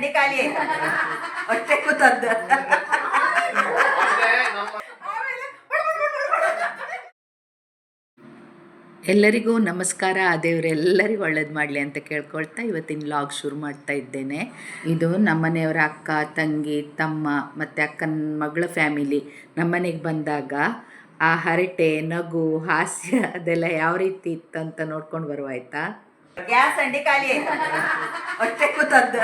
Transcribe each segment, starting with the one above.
ಅಂಡಿ ಖಾಲಿ ಆಯ್ತು ಹೊಟ್ಟೆ ಕೂತದ್ದ. ಎಲ್ಲರಿಗೂ ನಮಸ್ಕಾರ. ಆ ದೇವರೆಲ್ಲರಿಗೂ ಒಳ್ಳೇದು ಮಾಡಲಿ ಅಂತ ಕೇಳ್ಕೊಳ್ತಾ ಇವತ್ತಿನ ವ್ಲಾಗ್ ಶುರು ಮಾಡ್ತಾ ಇದ್ದೇನೆ. ಇದು ನಮ್ಮನೆಯವರ ಅಕ್ಕ, ತಂಗಿ, ತಮ್ಮ ಮತ್ತು ಅಕ್ಕನ ಮಗಳ ಫ್ಯಾಮಿಲಿ ನಮ್ಮನೆಗೆ ಬಂದಾಗ ಆ ಹರಟೆ, ನಗು, ಹಾಸ್ಯ ಅದೆಲ್ಲ ಯಾವ ರೀತಿ ಇತ್ತಂತ ನೋಡ್ಕೊಂಡು ಬರುವ ಆಯ್ತಾ. ಗ್ಯಾಸ್ ಅಂಡಿ ಖಾಲಿ ಆಯ್ತು ಹೊಟ್ಟೆ ಕೂತದ್ದ.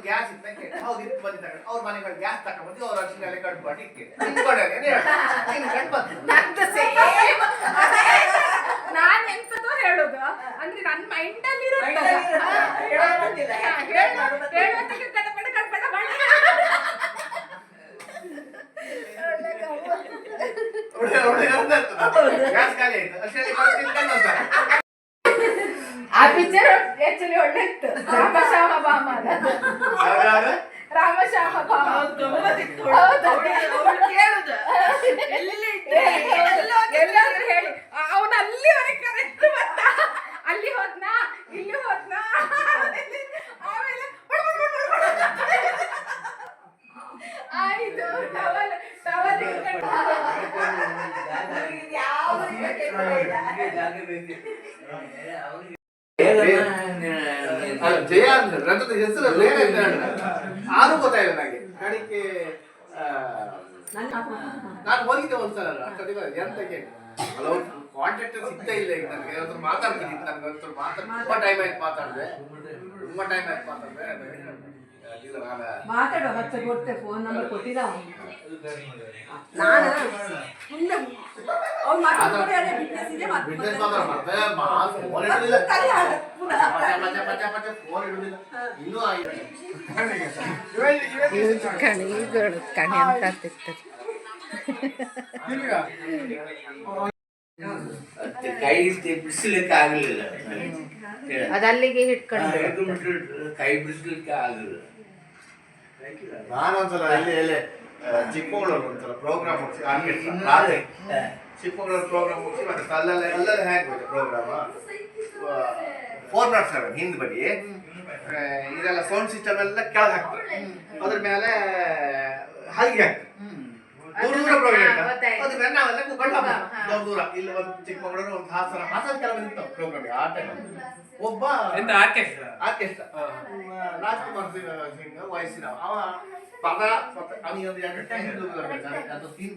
ಗ್ಯಾಸ್ ಹೌದು ಇತ್ತು ಬಂದಿದ್ದಾಗ ಅವ್ರ ಮನೆಗಳು ಗ್ಯಾಸ್ ತಗೊಂಡು ಅವ್ರ ಅರ್ಶಿನ ಕಟ್ಬಿಟ್ಟು ಇಟ್ಟಿದ್ದೆ. ನಾನ್ ಎಂತದೋ ಹೇಳುದು ಅಂದ್ರೆ ನನ್ನ ಮೈಂಡ್ ಅಲ್ಲಿ ಗ್ಯಾಸ್ ಖಾಲಿ ಆಯ್ತು ಅಷ್ಟೇ. ಆ ಪಿಕ್ಚರ್ ಆಕ್ಚುಲಿ ಒಳ್ಳೆ ಇತ್ತು. ರಾಮಶ್ಯಾಮ ಬಾಮ ರಾಮಶ್ಯಾಮ ಬಾಮ ಎಲ್ಲಾದ್ರೂ ಹೇಳಿ ಅವನು ಅಲ್ಲಿವರೆಗೆ ಕರೆಕ್ಟ್ ಬಂದ. ಅಲ್ಲಿ ಹೋದ್ನಾ ಇಲ್ಲಿ ಹೋದ್ನಾ ಆಮೇಲೆ ಆಯ್ತು ಟವಲ್ ಟವಲ್ ಜಯ ರಂಗದ ಹೆಸರು ಬೇರೆ ಆರು ಗೊತ್ತಾಯಿಲ್ಲ ನನಗೆ. ಕಡೆಗೆ ನಾನು ಹೋಗಿದ್ದೆ ಒಂದ್ಸಲ ಎಂತಕ್ಕೆ ಹಲವು ಕಾಂಟ್ಯಾಕ್ಟ್ ಸಿಗ್ತಾ ಇಲ್ಲ. ಈಗ ನನಗೆ ಹತ್ರ ಮಾತಾಡ್ತೀನಿ, ನನಗೆ ಹತ್ರ ತುಂಬಾ ಟೈಮ್ ಆಯ್ತು ಮಾತಾಡಿದೆ. ಮಾತಾಡುವ ಮತ್ತೆ ಕೊಡ್ತೆ ಫೋನ್ ನಂಬರ್ ಕೊಟ್ಟಿಲ್ಲ ಕಣಿ ಅಂತ ಆಗ್ತಿರ್ತದೆ. ಕೈ ಬಿಡಿಸ್ಲಿಕ್ಕೆ ಆಗಲಿಲ್ಲ, ಅದಲ್ಲಿಗೆ ಹಿಡ್ಕೊಂಡು ಕೈ ಬಿಡಿಸ್ಲಿಕ್ಕೆ ಆಗಲಿಲ್ಲ. ನಾನೊಂದ್ಸಲ ಇಲ್ಲಿ ಚಿಕ್ಕಮಗಳೂರು ಒಂದ್ಸಲ ಪ್ರೋಗ್ರಾಮ್ ಮುಗಿಸಿ ಚಿಕ್ಕಮಗಳೂರು ಪ್ರೋಗ್ರಾಮ್ ಮುಗಿಸಿ ಮತ್ತೆ ಅಲ್ಲಲ್ಲೇ ಹ್ಯಾಂಗ್ ಹೋಯ್ತು ಪ್ರೋಗ್ರಾಮ್ 407 ಹಿಂದ್ ಬದಿ ಇದೆಲ್ಲ ಸೌಂಡ್ ಸಿಸ್ಟಮ್ ಎಲ್ಲ ಕೆಳಗೆ ಹಾಕ್ತಾರೆ. ಅದ್ರ ಮೇಲೆ ಹಲ್ಗೆ ಹಾಕ್ತಾರೆ. ದೂರ ಪ್ರೋಗ್ರಾಮ್ ಅದ್ರ ಮೇಲೆ ನಾವೆಲ್ಲ ಕುತ್ಕೊಂಡು ದೂರ ಇಲ್ಲಿ ಒಂದು ಚಿಕ್ಕಮಗಳೂರು ಒಂದು ಹಾಸನ ಕೆಲ ಬಂದಿತ್ತು ಪ್ರೋಗ್ರಾಮ್. ಆ ಟೈಮ್ ಒಬ್ಬ ಆರ್ಕೆಸ್ಟ್ರಾ ರಾಜ್ಕುಮಾರ್ ಸಿಂಗ್ ವಯಸ್ಸಿನ ಅವ ಪದ ಅವನಿಗೊಂದು ಎರಡು ಟೈಮ್ ಅದು ಸೀನ್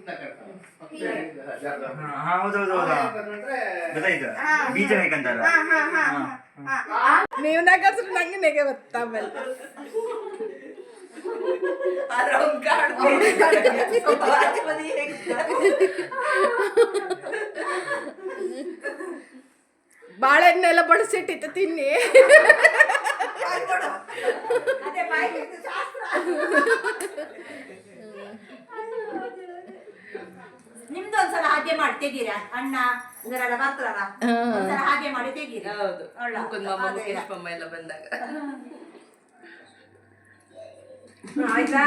ನೀವು ನಗರ್ಸ್ರು ನಂಗೆ ನೆಗೆ ಬರ್ತಾ ಆಮೇಲೆ ಬಾಳೆಹಣ್ಣೆಲ್ಲ ಬಡಿಸಿಟ್ಟಿತ್ತು ತಿನ್ನಿ. ನಿಮ್ದು ಒಂದ್ಸಲ ಹಾಗೆ ಮಾಡಿ ತೆಗೀರಾ, ಅಣ್ಣ ಇದರೆಲ್ಲ ಬರ್ತಾರಲ್ಲ ಒಂದ್ಸಲ ಹಾಗೆ ಮಾಡಿ ತೆಗೀರಿ. ಎಲ್ಲ ಬಂದಾಗ ಆಯ್ತಾ?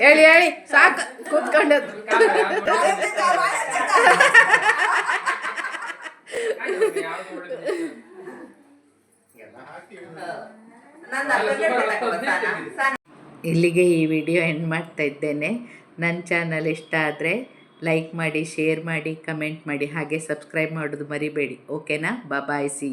ಹೇಳಿ ಹೇಳಿ ಸಾಕು ಕೂತ್ಕೊಂಡದ್ದು. ಇಲ್ಲಿಗೆ ಈ ವಿಡಿಯೋ ಎಂಡ್ ಮಾಡ್ತಾ ಇದ್ದೇನೆ. ನನ್ನ ಚಾನಲ್ ಇಷ್ಟ ಆದರೆ ಲೈಕ್ ಮಾಡಿ, ಶೇರ್ ಮಾಡಿ, ಕಮೆಂಟ್ ಮಾಡಿ, ಹಾಗೆ ಸಬ್ಸ್ಕ್ರೈಬ್ ಮಾಡೋದು ಮರಿಬೇಡಿ. ಓಕೆನಾ? ಬಾಯ್. ಸಿ